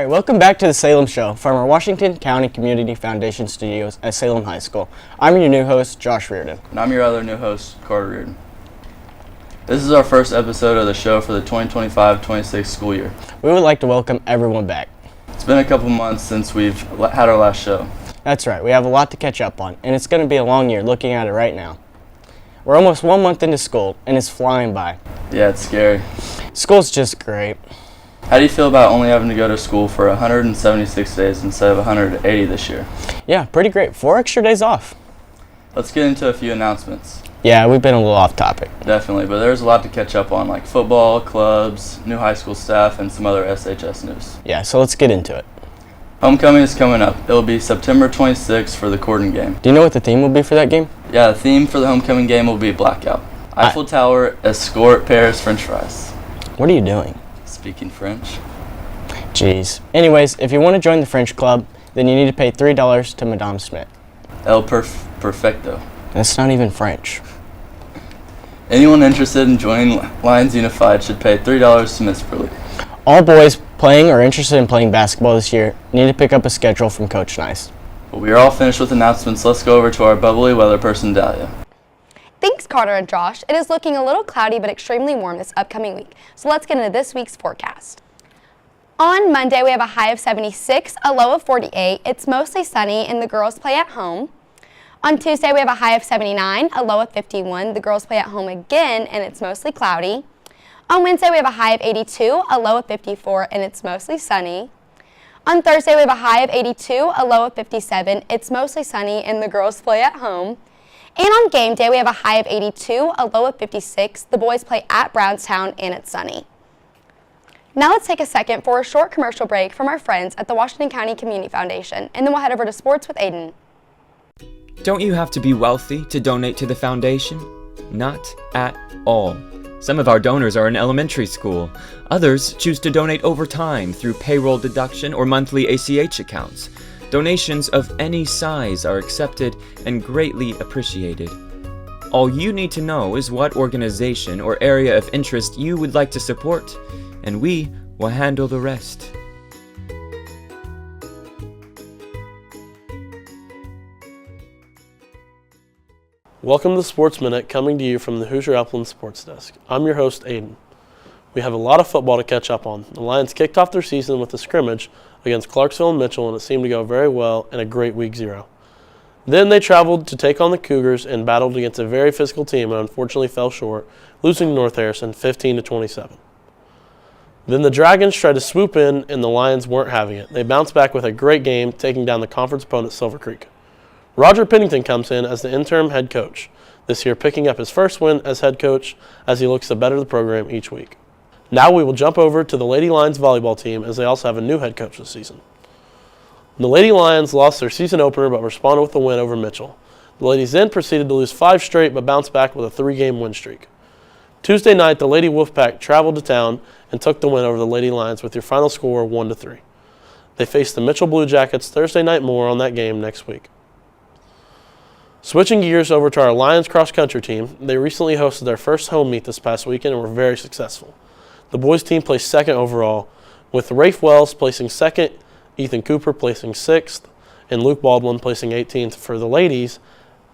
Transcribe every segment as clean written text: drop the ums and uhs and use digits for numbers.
Alright, welcome back to the Salem Show from our Washington County Community Foundation studios at Salem High School. I'm your new host, Josh Reardon. And I'm your other new host, Carter Reardon. This is our first episode of the show for the 2025-26 school year. We would like to welcome everyone back. It's been a couple months since we've had our last show. That's right, we have a lot to catch up on, and it's going to be a long year looking at it right now. We're almost 1 month into school, and it's flying by. Yeah, it's scary. School's just great. How do you feel about only having to go to school for 176 days instead of 180 this year? Yeah, pretty great. 4 extra days off. Let's get into a few announcements. Yeah, we've been a little off topic. Definitely, but there's a lot to catch up on, like football, clubs, new high school staff, and some other SHS news. Yeah, so let's get into it. Homecoming is coming up. It'll be September 26th for the Corden game. Do you know what the theme will be for that game? Yeah, the theme for the homecoming game will be blackout. Eiffel Tower, escort, Paris, French fries. What are you doing? Speaking French. Jeez. Anyways, if you want to join the French club, then you need to pay $3 to Madame Smith. El Perfecto. That's not even French. Anyone interested in joining Lions Unified should pay $3 to Miss Burley. All boys playing or interested in playing basketball this year need to pick up a schedule from Coach Nice. Well, we are all finished with announcements. Let's go over to our bubbly weather person, Dahlia. Thanks, Carter and Josh. It is looking a little cloudy but extremely warm this upcoming week. So let's get into this week's forecast. On Monday, we have a high of 76, a low of 48. It's mostly sunny and the girls play at home. On Tuesday, we have a high of 79, a low of 51. The girls play at home again and it's mostly cloudy. On Wednesday, we have a high of 82, a low of 54, and it's mostly sunny. On Thursday, we have a high of 82, a low of 57. It's mostly sunny and the girls play at home. And on game day, we have a high of 82, a low of 56. The boys play at Brownstown, and it's sunny. Now let's take a second for a short commercial break from our friends at the Washington County Community Foundation, and then we'll head over to sports with Aiden. Don't you have to be wealthy to donate to the foundation? Not at all. Some of our donors are in elementary school. Others choose to donate over time through payroll deduction or monthly ACH accounts. Donations of any size are accepted and greatly appreciated. All you need to know is what organization or area of interest you would like to support, and we will handle the rest. Welcome to Sports Minute, coming to you from the Hoosier Upland Sports Desk. I'm your host, Aiden. We have a lot of football to catch up on. The Lions kicked off their season with a scrimmage against Clarksville and Mitchell, and it seemed to go very well in a great week 0. Then they traveled to take on the Cougars and battled against a very physical team and unfortunately fell short, losing to North Harrison 15-27. Then the Dragons tried to swoop in, and the Lions weren't having it. They bounced back with a great game, taking down the conference opponent Silver Creek. Roger Pennington comes in as the interim head coach, this year picking up his first win as head coach as he looks to better the program each week. Now we will jump over to the Lady Lions volleyball team as they also have a new head coach this season. The Lady Lions lost their season opener but responded with a win over Mitchell. The ladies then proceeded to lose 5 straight but bounced back with a 3-game win streak. Tuesday night, the Lady Wolfpack traveled to town and took the win over the Lady Lions with their final score 1-3. They face the Mitchell Blue Jackets Thursday night. More on that game next week. Switching gears over to our Lions cross-country team, they recently hosted their first home meet this past weekend and were very successful. The boys' team placed 2nd overall, with Rafe Wells placing 2nd, Ethan Cooper placing 6th, and Luke Baldwin placing 18th. For the ladies,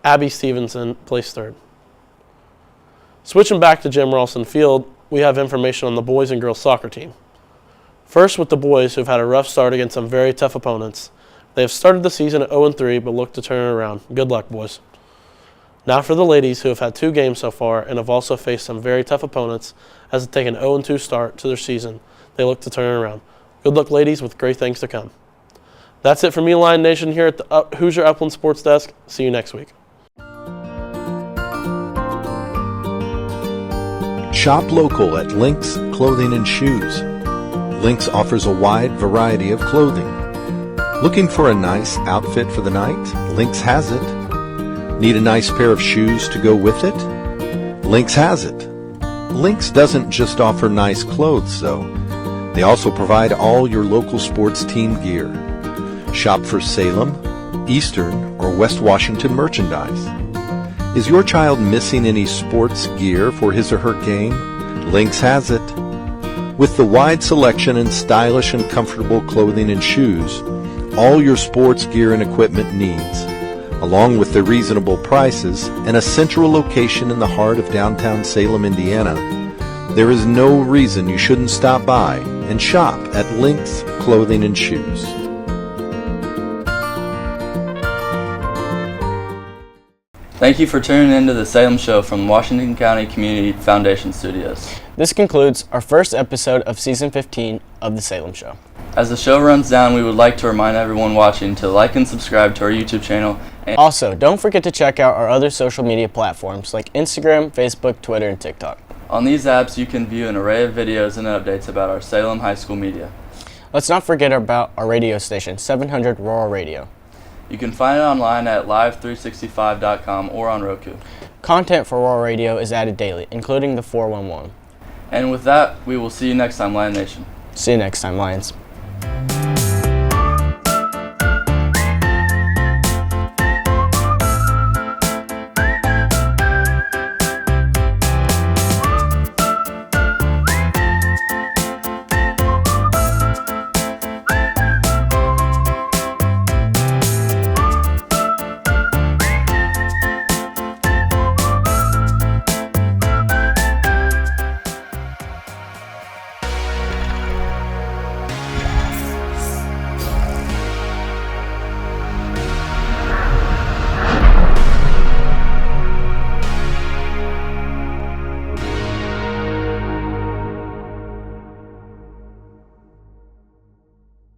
Abby Stevenson placed 3rd. Switching back to Jim Ralston Field, we have information on the boys and girls soccer team. First with the boys, who've had a rough start against some very tough opponents. They have started the season at 0-3, but look to turn it around. Good luck, boys. Now for the ladies, who have had 2 games so far and have also faced some very tough opponents as they take an 0-2 start to their season. They look to turn it around. Good luck, ladies, with great things to come. That's it for me, Lion Nation, here at the Hoosier Upland Sports Desk. See you next week. Shop local at Lynx Clothing and Shoes. Lynx offers a wide variety of clothing. Looking for a nice outfit for the night? Lynx has it. Need a nice pair of shoes to go with it? Lynx has it. Lynx doesn't just offer nice clothes, though. They also provide all your local sports team gear. Shop for Salem, Eastern, or West Washington merchandise. Is your child missing any sports gear for his or her game? Lynx has it. With the wide selection and stylish and comfortable clothing and shoes, all your sports gear and equipment needs, along with the reasonable prices and a central location in the heart of downtown Salem, Indiana, there is no reason you shouldn't stop by and shop at Lynx Clothing and Shoes. Thank you for tuning into the Salem Show from Washington County Community Foundation Studios. This concludes our first episode of Season 15 of the Salem Show. As the show runs down, we would like to remind everyone watching to like and subscribe to our YouTube channel. And Also, don't forget to check out our other social media platforms like Instagram, Facebook, Twitter, and TikTok. on these apps, you can view an array of videos and updates about our Salem High School media. Let's not forget about our radio station, 700 Rural Radio. You can find it online at live365.com or on Roku. Content for Rural Radio is added daily, including the 411. And with that, we will see you next time, Lion Nation. See you next time, Lions.